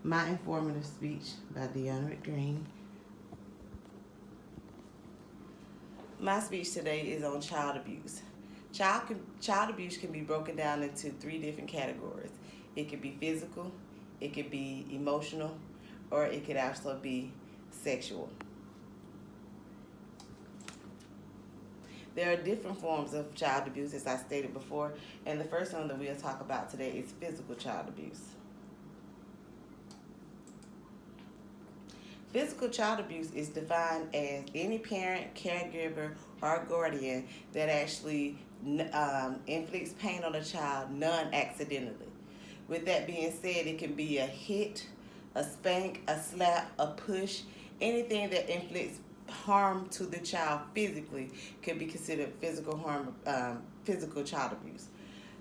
My informative speech by Deonrick. My speech today is on child abuse. Child abuse can be broken down into three different categories. It could be physical, it could be emotional, or it could also be sexual. There are different forms of child abuse, as I stated before, and the first one that we'll talk about today is physical child abuse. Physical child abuse is defined as any parent, caregiver, or guardian that actually inflicts pain on a child non-accidentally. With that being said, it can be a hit, a spank, a slap, a push, anything that inflicts harm to the child physically can be considered physical child abuse.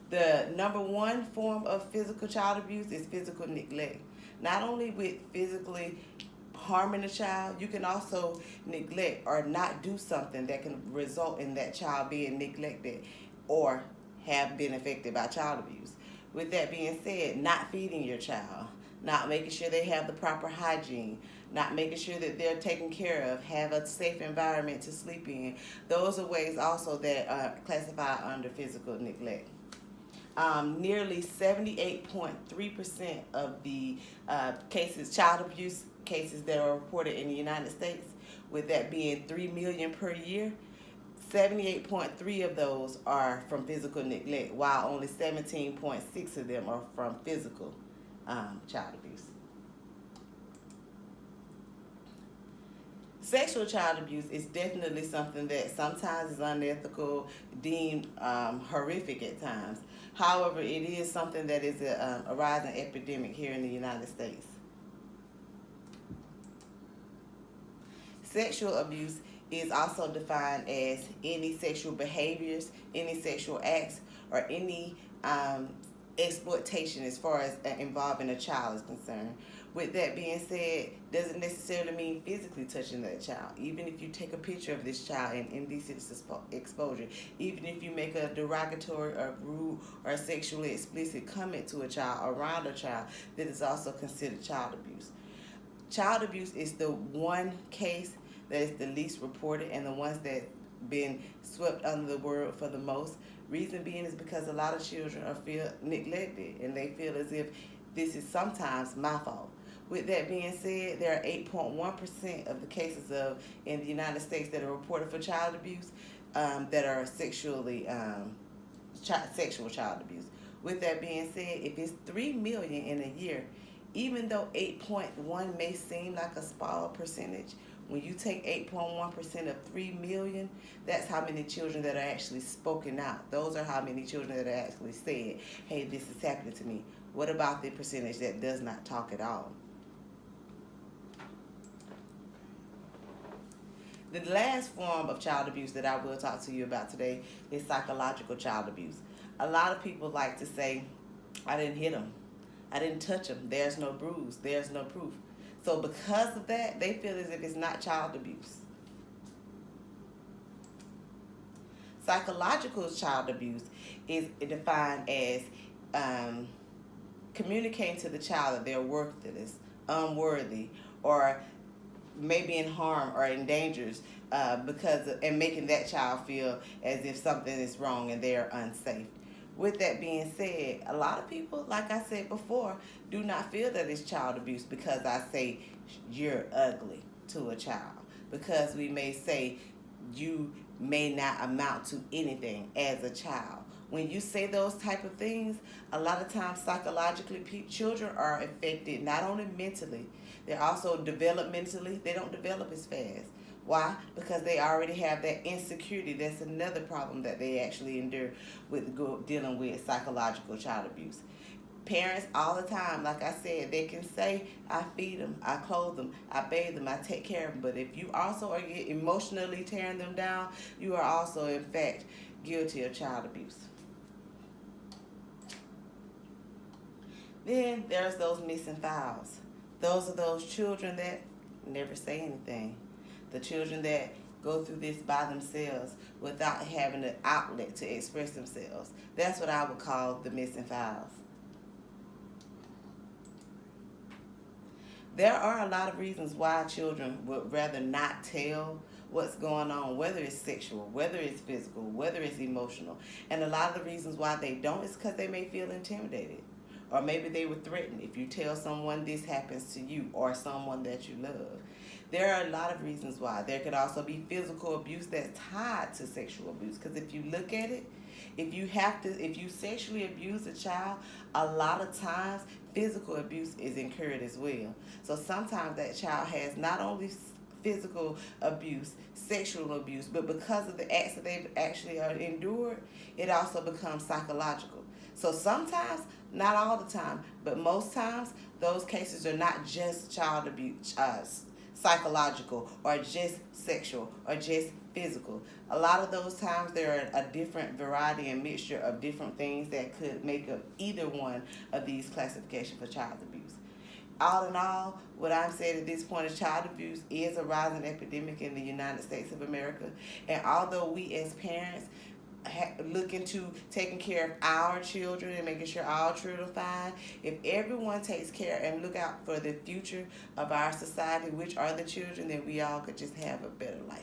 The number one form of physical child abuse is physical neglect. Not only with physically harming a child, you can also neglect or not do something that can result in that child being neglected or have been affected by child abuse. With that being said, not feeding your child, not making sure they have the proper hygiene, not making sure that they're taken care of, have a safe environment to sleep in. Those are ways also that classify under physical neglect. Nearly 78.3% of the child abuse cases that are reported in the United States, with that being 3 million per year, 78.3 of those are from physical neglect, while only 17.6 of them are from physical child abuse. Sexual child abuse is definitely something that sometimes is unethical, deemed horrific at times. However, it is something that is a rising epidemic here in the United States. Sexual abuse is also defined as any sexual behaviors, any sexual acts, or any exploitation as far as involving a child is concerned. With that being said, doesn't necessarily mean physically touching that child. Even if you take a picture of this child in indecent exposure, even if you make a derogatory or rude or sexually explicit comment to a child around a child, that is also considered child abuse. Child abuse is the one case that is the least reported and the ones that been swept under the rug for the most. Reason being is because a lot of children feel neglected and they feel as if this is sometimes my fault. With that being said, there are 8.1% of the cases in the United States that are reported for child abuse that are sexual child abuse. With that being said, if it's 3 million in a year, even though 8.1 may seem like a small percentage, when you take 8.1% of 3 million, that's how many children that are actually spoken out. Those are how many children that are actually said, hey, this is happening to me. What about the percentage that does not talk at all? The last form of child abuse that I will talk to you about today is psychological child abuse. A lot of people like to say, I didn't hit him, I didn't touch him, there's no bruise, there's no proof. So because of that, they feel as if it's not child abuse. Psychological child abuse is defined as communicating to the child that they're worthless, unworthy, or maybe in harm or in dangers and making that child feel as if something is wrong and they're unsafe. With that being said, a lot of people, like I said before, do not feel that it's child abuse because I say you're ugly to a child, because we may say you may not amount to anything as a child. When you say those type of things, a lot of times psychologically, children are affected not only mentally, they're also developmentally. They don't develop as fast. Why? Because they already have that insecurity. That's another problem that they actually endure with dealing with psychological child abuse. Parents all the time, like I said, they can say, I feed them, I clothe them, I bathe them, I take care of them. But if you also are emotionally tearing them down, you are also, in fact, guilty of child abuse. Then there's those missing files. Those are those children that never say anything. The children that go through this by themselves without having an outlet to express themselves. That's what I would call the missing files. There are a lot of reasons why children would rather not tell what's going on, whether it's sexual, whether it's physical, whether it's emotional. And a lot of the reasons why they don't is because they may feel intimidated. Or maybe they were threatened if you tell someone this happens to you or someone that you love. There are a lot of reasons why. There could also be physical abuse that's tied to sexual abuse. Because if you look at it, if you sexually abuse a child, a lot of times physical abuse is incurred as well. So sometimes that child has not only physical abuse, sexual abuse, but because of the acts that they've actually endured, it also becomes psychological. So sometimes, not all the time, but most times, those cases are not just child abuse, psychological, or just sexual, or just physical. A lot of those times there are a different variety and mixture of different things that could make up either one of these classifications for child abuse. All in all, what I'm saying at this point is child abuse is a rising epidemic in the United States of America. And although we as parents look into taking care of our children and making sure our children are fine, if everyone takes care and look out for the future of our society, which are the children, then we all could just have a better life.